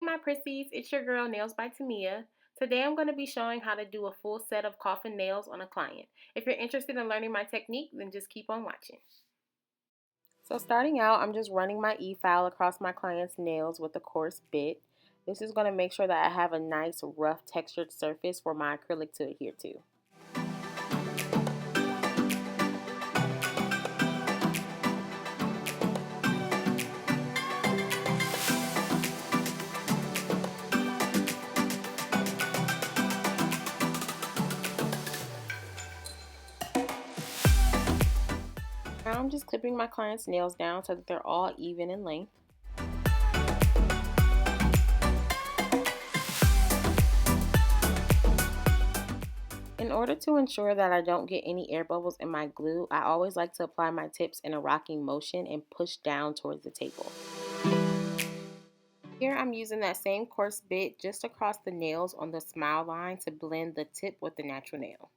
my Prissies, it's your girl Nails by Tamia. Today I'm going to be showing how to do a full set of coffin nails on a client. If you're interested in learning my technique, then just keep on watching. So starting out, I'm just running my e-file across my client's nails with a coarse bit. This is going to make sure that I have a nice rough textured surface for my acrylic to adhere to. Now I'm just clipping my client's nails down so that they're all even in length. In order to ensure that I don't get any air bubbles in my glue, I always like to apply my tips in a rocking motion and push down towards the table. Here I'm using that same coarse bit just across the nails on the smile line to blend the tip with the natural nail.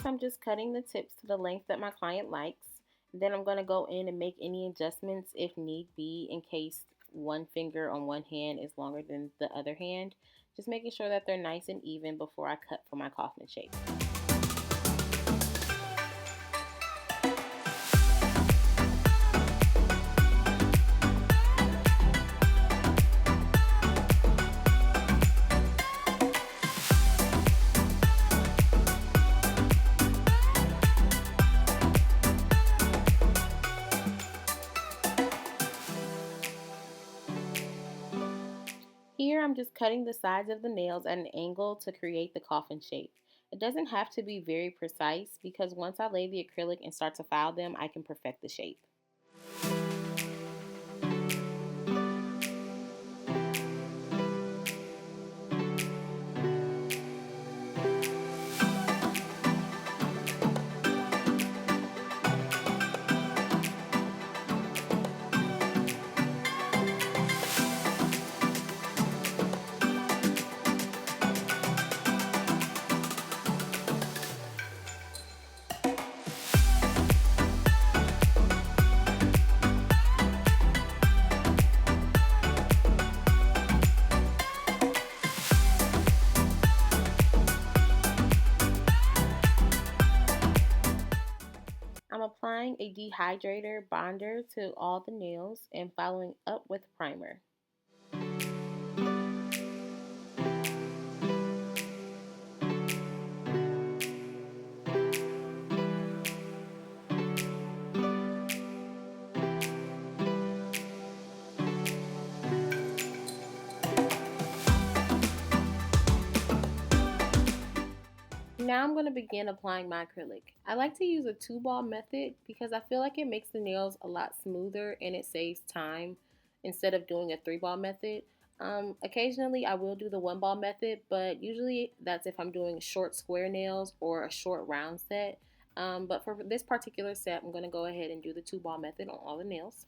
So I'm just cutting the tips to the length that my client likes. Then I'm going to go in and make any adjustments if need be in case one finger on one hand is longer than the other hand. Just making sure that they're nice and even before I cut for my coffin shape. Here I'm just cutting the sides of the nails at an angle to create the coffin shape. It doesn't have to be very precise because once I lay the acrylic and start to file them, I can perfect the shape. I'm applying a dehydrator bonder to all the nails and following up with primer. Now I'm going to begin applying my acrylic. I like to use a 2-ball method because I feel like it makes the nails a lot smoother and it saves time instead of doing a 3-ball method. Occasionally I will do the 1-ball method, but usually that's if I'm doing short square nails or a short round set. But for this particular set, I'm going to go ahead and do the 2-ball method on all the nails.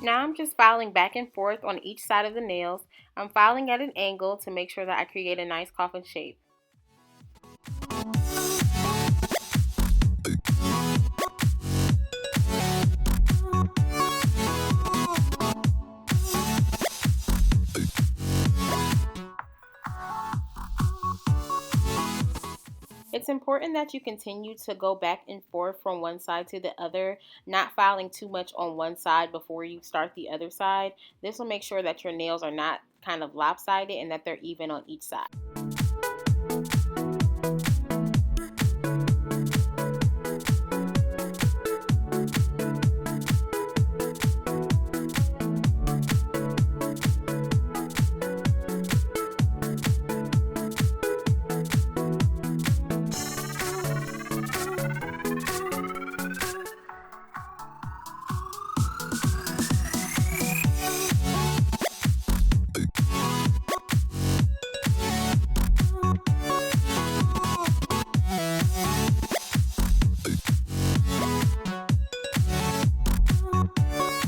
Now I'm just filing back and forth on each side of the nails. I'm filing at an angle to make sure that I create a nice coffin shape. It's important that you continue to go back and forth from one side to the other, not filing too much on one side before you start the other side. This will make sure that your nails are not kind of lopsided and that they're even on each side.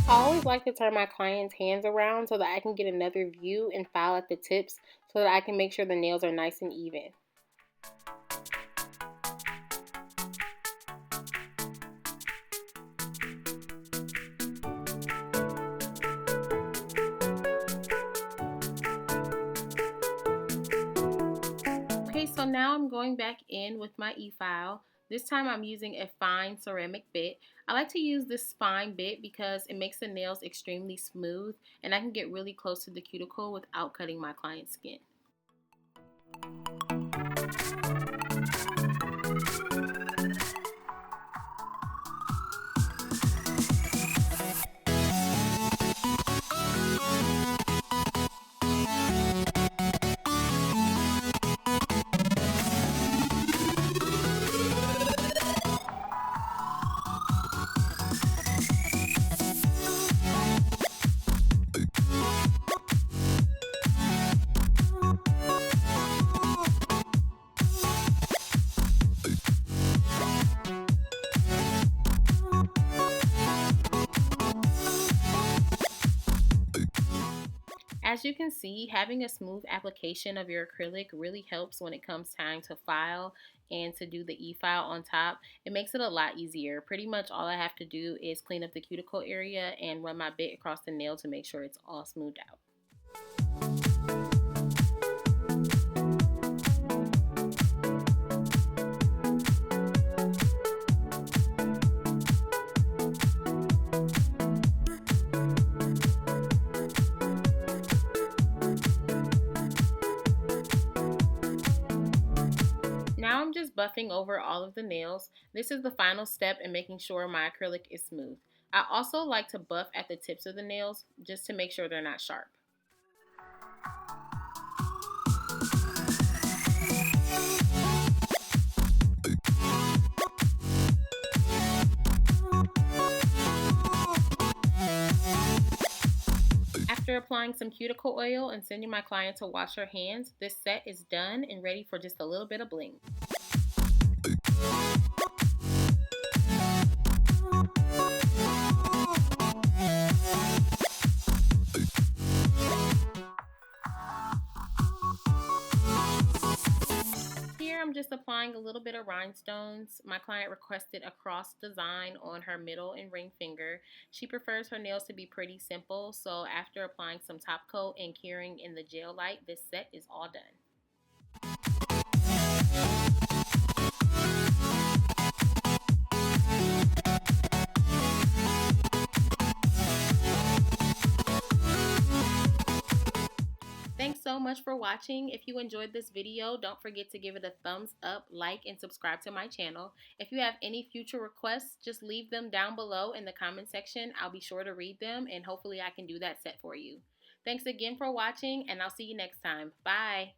I always like to turn my clients' hands around so that I can get another view and file at the tips so that I can make sure the nails are nice and even. Okay, so now I'm going back in with my e-file. This time I'm using a fine ceramic bit. I like to use this fine bit because it makes the nails extremely smooth and I can get really close to the cuticle without cutting my client's skin. As you can see, having a smooth application of your acrylic really helps when it comes time to file and to do the e-file on top. It makes it a lot easier. Pretty much all I have to do is clean up the cuticle area and run my bit across the nail to make sure it's all smoothed out. Now I'm just buffing over all of the nails. This is the final step in making sure my acrylic is smooth. I also like to buff at the tips of the nails just to make sure they're not sharp. After applying some cuticle oil and sending my client to wash her hands, this set is done and ready for just a little bit of bling. Here I'm just applying a little bit of rhinestones. My client requested a cross design on her middle and ring finger. She prefers her nails to be pretty simple, so after applying some top coat and curing in the gel light, this set is all done. Thanks so much for watching. If you enjoyed this video, don't forget to give it a thumbs up, like, and subscribe to my channel. If you have any future requests, just leave them down below in the comment section. I'll be sure to read them and hopefully I can do that set for you. Thanks again for watching and I'll see you next time. Bye.